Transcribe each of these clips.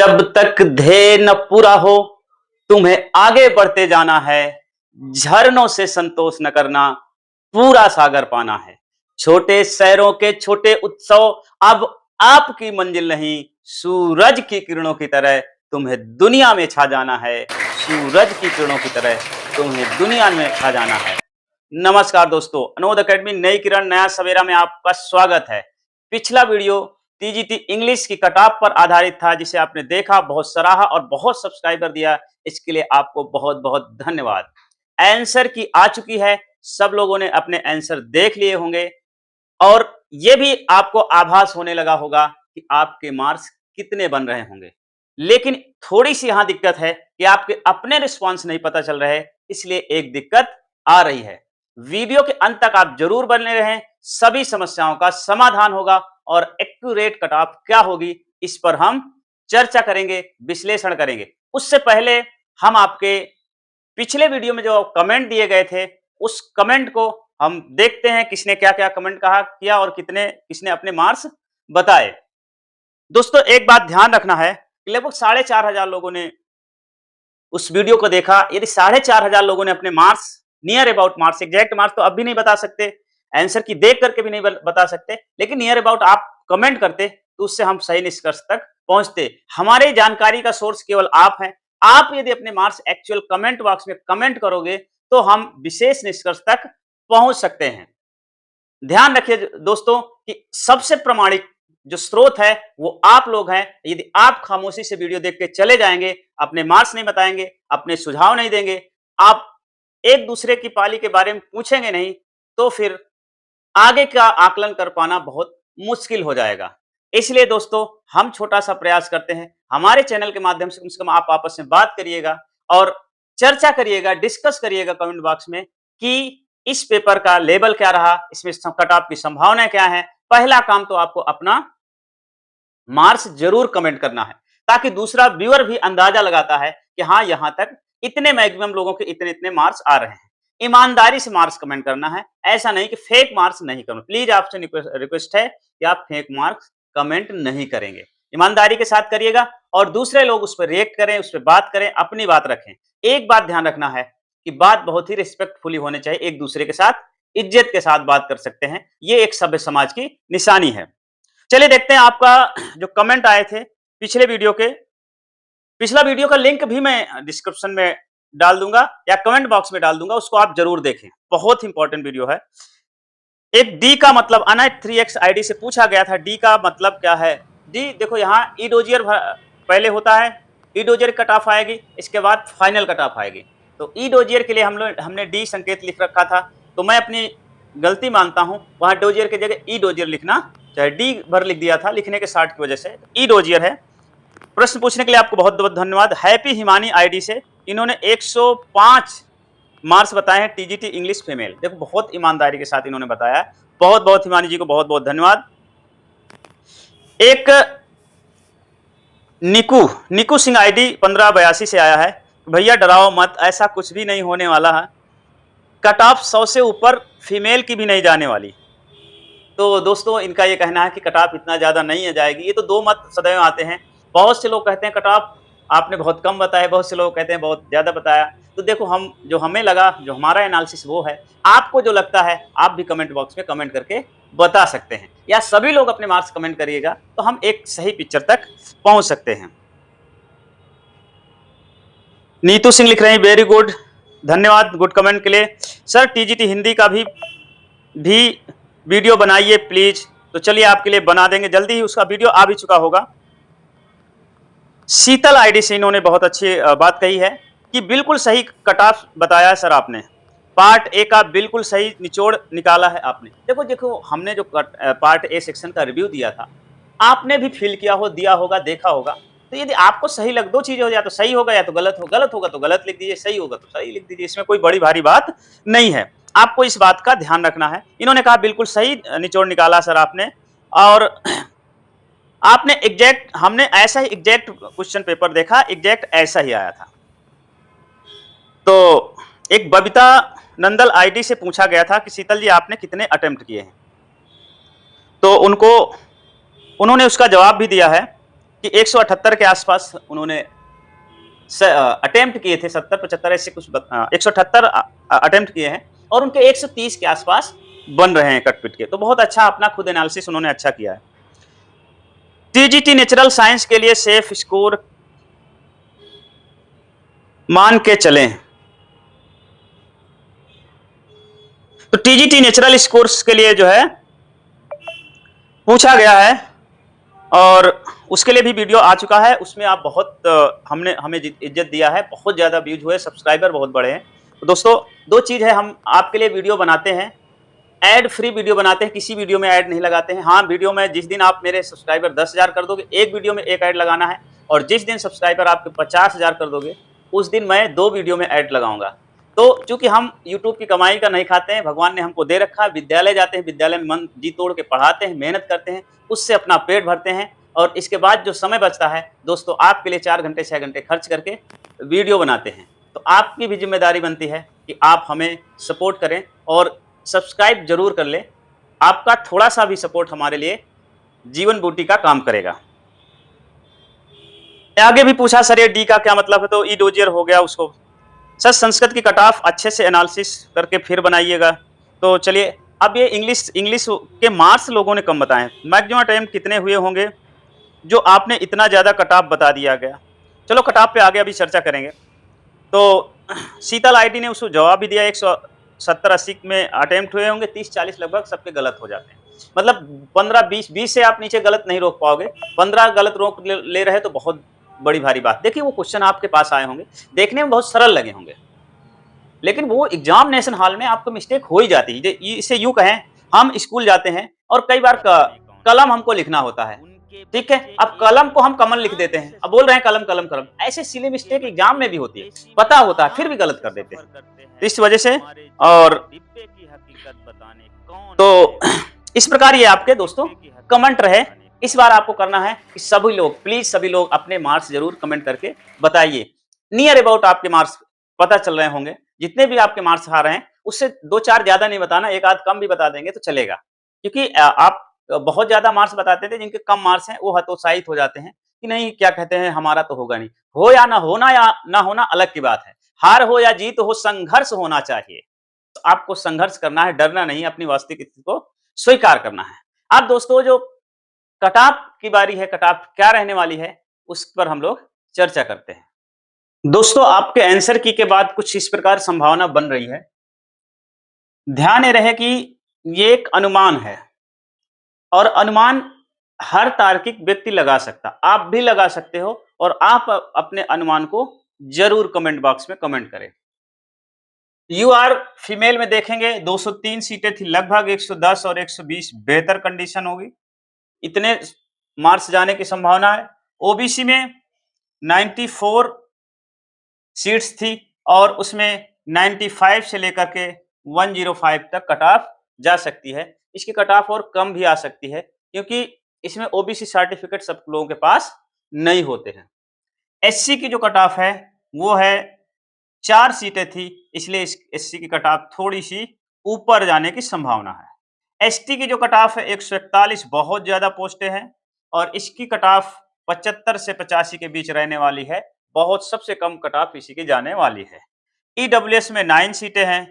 जब तक ध्येय न पूरा हो तुम्हें आगे बढ़ते जाना है। झरनों से संतोष न करना, पूरा सागर पाना है। छोटे शहरों के छोटे उत्सव अब आपकी मंजिल नहीं, सूरज की किरणों की तरह तुम्हें दुनिया में छा जाना है। सूरज की किरणों की तरह तुम्हें दुनिया में छा जाना है। नमस्कार दोस्तों, अनोद एकेडमी नई किरण नया सवेरा में आपका स्वागत है। पिछला वीडियो टीजीटी इंग्लिश की कटऑफ पर आधारित था, जिसे आपने देखा, बहुत सराहा और बहुत सब्सक्राइबर दिया। इसके लिए आपको बहुत बहुत धन्यवाद। आंसर की आ चुकी है, सब लोगों ने अपने आंसर देख लिए होंगे और यह भी आपको आभास होने लगा होगा कि आपके मार्क्स कितने बन रहे होंगे। लेकिन थोड़ी सी यहां दिक्कत है कि आपके अपने रिस्पॉन्स नहीं पता चल रहे, इसलिए एक दिक्कत आ रही है। वीडियो के अंत तक आप जरूर बने रहें, सभी समस्याओं का समाधान होगा और एक्यूरेट कटऑफ क्या होगी इस पर हम चर्चा करेंगे, विश्लेषण करेंगे। उससे पहले हम आपके पिछले वीडियो में जो कमेंट दिए गए थे, उस कमेंट को हम देखते हैं किसने क्या क्या कमेंट कहा किया और किसने अपने मार्क्स बताए। दोस्तों, एक बात ध्यान रखना है कि लगभग 4,500 लोगों ने उस वीडियो को देखा। यदि 4,500 लोगों ने अपने marks, near about marks, exact marks तो अब भी नहीं बता सकते, आंसर की देख करके भी नहीं बता सकते, लेकिन नियर अबाउट आप कमेंट करते तो उससे हम सही निष्कर्ष तक पहुंचते। हमारी जानकारी का सोर्स केवल आप हैं। आप यदि अपने मार्क्स एक्चुअल कमेंट बॉक्स में कमेंट करोगे तो हम विशेष निष्कर्ष तक पहुंच सकते हैं। ध्यान रखिए दोस्तों कि सबसे प्रामाणिक जो स्रोत है वो आप लोग हैं। यदि आप खामोशी से वीडियो देख के चले जाएंगे, अपने मार्क्स नहीं बताएंगे, अपने सुझाव नहीं देंगे, आप एक दूसरे की पाली के बारे में पूछेंगे नहीं, तो फिर आगे का आकलन कर पाना बहुत मुश्किल हो जाएगा। इसलिए दोस्तों, हम छोटा सा प्रयास करते हैं, हमारे चैनल के माध्यम से कम से कम आप आपस में बात करिएगा और चर्चा करिएगा, डिस्कस करिएगा कमेंट बॉक्स में कि इस पेपर का लेवल क्या रहा, इसमें कटऑफ की संभावनाएं क्या है। पहला काम तो आपको अपना मार्क्स जरूर कमेंट करना है, ताकि दूसरा व्यूअर भी अंदाजा लगाता है कि हाँ, यहां तक इतने मैक्सिमम लोगों के इतने इतने मार्क्स आ रहे हैं। ईमानदारी से मार्क्स कमेंट करना है, ऐसा नहीं कि फेक मार्क्स नहीं करना। प्लीज आपसे रिक्वेस्ट है कि आप फेक मार्क्स कमेंट नहीं करेंगे, ईमानदारी के साथ करिएगा और दूसरे लोग उस पर रिएक्ट करें, उस पर बात करें, अपनी बात रखें। एक बात ध्यान रखना है कि बात बहुत ही रिस्पेक्टफुली होनी चाहिए, एक दूसरे के साथ इज्जत के साथ बात कर सकते हैं, ये एक सभ्य समाज की निशानी है। चलिए देखते हैं आपका जो कमेंट आए थे पिछले वीडियो के। पिछला वीडियो का लिंक भी मैं डिस्क्रिप्शन में डाल दूंगा या कमेंट बॉक्स में डाल दूंगा, उसको आप जरूर देखें, बहुत इंपॉर्टेंट वीडियो है। एक डी का मतलब अनाइट 3x आईडी से पूछा गया था, डी का मतलब क्या है। डी देखो, यहाँ ई डोजियर पहले होता है, ई डोजियर कट ऑफ आएगी, इसके बाद फाइनल कट ऑफ आएगी। तो ई डोजियर के लिए हमने डी संकेत लिख रखा था, तो मैं अपनी गलती मानता हूं, वहां डोजियर की जगह ई डोजियर लिखना, चाहे डी भर लिख दिया था लिखने के शार्ट की वजह से, ई डोजियर है। प्रश्न पूछने के लिए आपको बहुत बहुत धन्यवाद। हैप्पी हिमानी आईडी से इन्होंने 105 मार्क्स बताए हैं टीजीटी इंग्लिश फीमेल। देखो, बहुत ईमानदारी के साथ इन्होंने बताया, बहुत बहुत हिमानी जी को बहुत बहुत धन्यवाद। एक निकू सिंह आईडी 1582 से आया है, भैया डराओ मत, ऐसा कुछ भी नहीं होने वाला है, कट ऑफ 100 से ऊपर फीमेल की भी नहीं जाने वाली। तो दोस्तों, इनका ये कहना है कि कट ऑफ इतना ज्यादा नहीं है जाएगी। ये तो दो मत सदैव आते हैं, बहुत से लोग कहते हैं कट ऑफ आपने बहुत कम बताया, बहुत से लोग कहते हैं बहुत ज्यादा बताया। तो देखो, हमें लगा, जो हमारा एनालिसिस वो है, आपको जो लगता है आप भी कमेंट बॉक्स में कमेंट करके बता सकते हैं, या सभी लोग अपने मार्क्स कमेंट करिएगा तो हम एक सही पिक्चर तक पहुंच सकते हैं। नीतू सिंह लिख रहे हैं, वेरी गुड, धन्यवाद गुड कमेंट के लिए। सर, टीजीटी हिंदी का भी वीडियो बनाइए प्लीज। तो चलिए आपके लिए बना देंगे, जल्दी ही उसका वीडियो आ भी चुका होगा। शीतल आईडी से इन्होंने बहुत अच्छी बात कही है कि बिल्कुल सही कट ऑफ बताया है सर आपने, पार्ट ए का बिल्कुल सही निचोड़ निकाला है आपने। देखो, हमने जो पार्ट ए सेक्शन का रिव्यू दिया था, आपने भी फील किया हो, दिया होगा, देखा होगा। तो यदि आपको सही लग, दो चीजें हो, या तो सही होगा या तो गलत होगा तो गलत लिख दीजिए, सही होगा तो सही लिख दीजिए, इसमें कोई बड़ी भारी बात नहीं है। आपको इस बात का ध्यान रखना है। इन्होंने कहा बिल्कुल सही निचोड़ निकाला सर आपने, और आपने एग्जैक्ट, हमने ऐसा ही एग्जैक्ट क्वेश्चन पेपर देखा, एग्जैक्ट ऐसा ही आया था। तो एक बबीता नंदल आईडी से पूछा गया था कि शीतल जी आपने कितने अटेम्प्ट किए हैं, तो उन्होंने उसका जवाब भी दिया है कि 178 के आसपास उन्होंने अटेम्प्ट किए थे, 70-75 ऐसे कुछ 178 अटेम्प्ट किए हैं और उनके 130 के आसपास बन रहे हैं कटपिट के। तो बहुत अच्छा अपना खुद एनालिसिस उन्होंने अच्छा किया है। टीजीटी नेचुरल साइंस के लिए सेफ स्कोर मान के चलें। तो टीजीटी नेचुरल स्कोर्स के लिए जो है पूछा गया है और उसके लिए भी वीडियो आ चुका है। उसमें आप बहुत हमने हमें इज्जत दिया है, बहुत ज्यादा व्यूज हुए, सब्सक्राइबर बहुत बड़े हैं। तो दोस्तों दो चीज है, हम आपके लिए वीडियो बनाते हैं, एड फ्री वीडियो बनाते हैं, किसी वीडियो में ऐड नहीं लगाते हैं। हाँ, वीडियो में जिस दिन आप मेरे सब्सक्राइबर 10,000 कर दोगे, एक वीडियो में एक ऐड लगाना है, और जिस दिन सब्सक्राइबर आपके 50,000 कर दोगे, उस दिन मैं 2 वीडियो में ऐड लगाऊंगा। तो चूंकि हम यूट्यूब की कमाई का नहीं खाते हैं, भगवान ने हमको दे रखा है, विद्यालय जाते हैं, विद्यालय में मन जी तोड़ के पढ़ाते हैं, मेहनत करते हैं, उससे अपना पेट भरते हैं, और इसके बाद जो समय बचता है दोस्तों, आपके लिए 4 घंटे 6 घंटे खर्च करके वीडियो बनाते हैं। तो आपकी भी जिम्मेदारी बनती है कि आप हमें सपोर्ट करें और सब्सक्राइब जरूर कर ले। आपका थोड़ा सा भी सपोर्ट हमारे लिए जीवन बूटी का काम करेगा। आगे भी पूछा सर ये डी का क्या मतलब है, तो ई डोजियर हो गया उसको। सर संस्कृत की कट ऑफ अच्छे से एनालिसिस करके फिर बनाइएगा। तो चलिए, अब ये इंग्लिश इंग्लिश के मार्क्स लोगों ने कम बताए, मैक्सिमम टाइम कितने हुए होंगे जो आपने इतना ज्यादा कट ऑफ बता दिया गया। चलो कट ऑफ पे आगे अभी चर्चा करेंगे। तो शीतल आईडी ने उसको जवाब भी दिया, 170-80 में अटेम्प्ट हुए होंगे, 30-40 लगभग सबके गलत हो जाते हैं। मतलब 15-20 से आप नीचे गलत नहीं रोक पाओगे, 15 गलत रोक ले रहे तो बहुत बड़ी भारी बात। देखिए वो क्वेश्चन आपके पास आए होंगे, देखने में बहुत सरल लगे होंगे, लेकिन वो एग्जामिनेशन हॉल में आपको मिस्टेक हो ही जाती है। इसे यूं कहें, हम स्कूल जाते हैं और कई बार कलम हमको लिखना होता है, ठीक है, अब कलम को हम कमल लिख देते हैं, अब बोल रहे हैं कलम कलम कलम। ऐसे सिली मिस्टेक एग्जाम में भी होती है, पता होता है फिर भी गलत कर देते हैं। तो इस वजह से, और तो इस प्रकार ये आपके दोस्तों कमेंट रहे। इस बार आपको करना है कि सभी लोग, प्लीज सभी लोग अपने मार्क्स जरूर कमेंट करके बताइए। नियर अबाउट आपके मार्क्स पता चल रहे होंगे, जितने भी आपके मार्क्स आ रहे हैं उससे 2-4 ज्यादा नहीं बताना, एक आध कम भी बता देंगे तो चलेगा। क्योंकि आप बहुत ज्यादा मार्क्स बताते थे, जिनके कम मार्क्स हैं वो हतोत्साहित हो जाते हैं कि नहीं क्या कहते हैं हमारा तो होगा नहीं। हो या ना होना अलग की बात है, हार हो या जीत हो, संघर्ष होना चाहिए। तो आपको संघर्ष करना है, डरना नहीं, अपनी वास्तविक स्थिति को स्वीकार करना है। अब दोस्तों जो कटाप की बारी है, कटाप क्या रहने वाली है उस पर हम लोग चर्चा करते हैं। दोस्तों आपके आंसर की के बाद कुछ इस प्रकार संभावना बन रही है। ध्यान ये रहे कि ये एक अनुमान है और अनुमान हर तार्किक व्यक्ति लगा सकता, आप भी लगा सकते हो, और आप अपने अनुमान को जरूर कमेंट बॉक्स में कमेंट करें। यूआर फीमेल में देखेंगे 203 सीटें थी, लगभग 110 और 120 बेहतर कंडीशन होगी, इतने मार्क्स जाने की संभावना है। ओबीसी में 94 सीट्स थी और उसमें 95 से लेकर के 105 तक कट ऑफ जा सकती है। इसकी कट ऑफ और कम भी आ सकती है, क्योंकि इसमें ओबीसी सर्टिफिकेट सब लोगों के पास नहीं होते हैं। एससी की जो कट ऑफ है वो है 4 सीटें थी, इसलिए इस एससी की कट ऑफ थोड़ी सी ऊपर जाने की संभावना है। एसटी की जो कट ऑफ है 141, बहुत ज्यादा पोस्टें हैं और इसकी कट ऑफ 75 से 85 के बीच रहने वाली है, बहुत सबसे कम कट ऑफ इसी की जाने वाली है। ईडब्ल्यूएस में 9 सीटें हैं,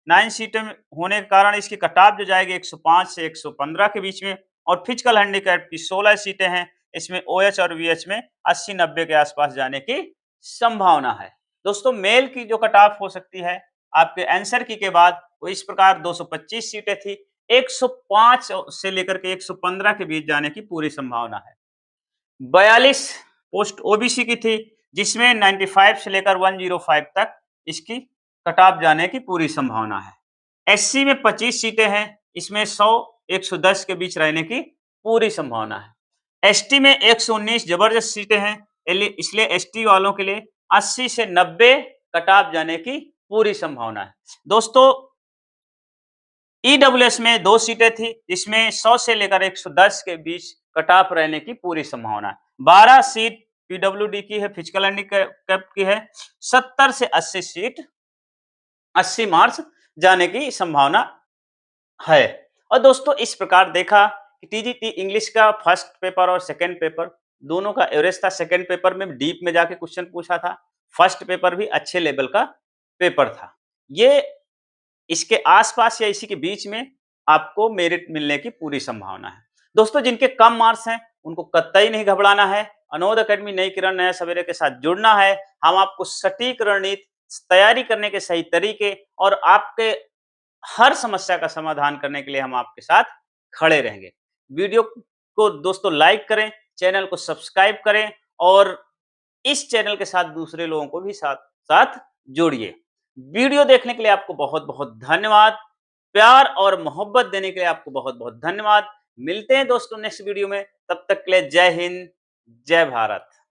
9 सीटें होने के कारण इसकी कट ऑफ जो जाएगी 105 से 115 के बीच में, और फिजिकल हैंडीकैप की 16 सीटें हैं, इसमें ओएच और वीएच में 80-90 के आसपास जाने की संभावना है। दोस्तों मेल की जो कट ऑफ हो सकती है आपके आंसर की के बाद वो इस प्रकार 225 सीटें थी, 105 से लेकर के 115 के बीच जाने की पूरी संभावना है। 42 पोस्ट ओबीसी की थी, जिसमें 95 से लेकर 105 तक इसकी कट ऑफ जाने की पूरी संभावना है। एससी में 25 सीटें हैं, इसमें 100-110 के बीच रहने की पूरी संभावना है। एसटी में 119 जबरदस्त सीटें हैं, इसलिए एसटी वालों के लिए 80 से 90 कट ऑफ जाने की पूरी संभावना है। दोस्तों ईडब्ल्यूएस में 2 सीटें थी, जिसमें 100 से लेकर 110 के बीच कट ऑफ रहने की पूरी संभावना है। 12 सीट पीडब्ल्यूडी की है, फिजिकल हैंडीकैप की है, 70 से 80 सीट 80 मार्क्स जाने की संभावना है। और दोस्तों इस प्रकार देखा कि टीजीटी इंग्लिश का फर्स्ट पेपर और सेकंड पेपर दोनों का एवरेज था। सेकंड पेपर में डीप में जाके क्वेश्चन पूछा था। फर्स्ट पेपर भी अच्छे लेवल का पेपर था। ये इसके आस-पास या इसी के बीच में आपको मेरिट मिलने की पूरी संभावना है। दोस्तों जिनके कम मार्क्स हैं, उनको कतई नहीं घबराना है। अनोद अकेडमी नई किरण नया सवेरे के साथ जुड़ना है। हम आपको सटीक रणनीति, तैयारी करने के सही तरीके और आपके हर समस्या का समाधान करने के लिए हम आपके साथ खड़े रहेंगे। वीडियो को दोस्तों लाइक करें, चैनल को सब्सक्राइब करें और इस चैनल के साथ दूसरे लोगों को भी साथ साथ जोड़िए। वीडियो देखने के लिए आपको बहुत-बहुत धन्यवाद। प्यार और मोहब्बत देने के लिए आपको बहुत-बहुत धन्यवाद। मिलते हैं दोस्तों नेक्स्ट वीडियो में। तब तक के लिए जय हिंद, जय भारत।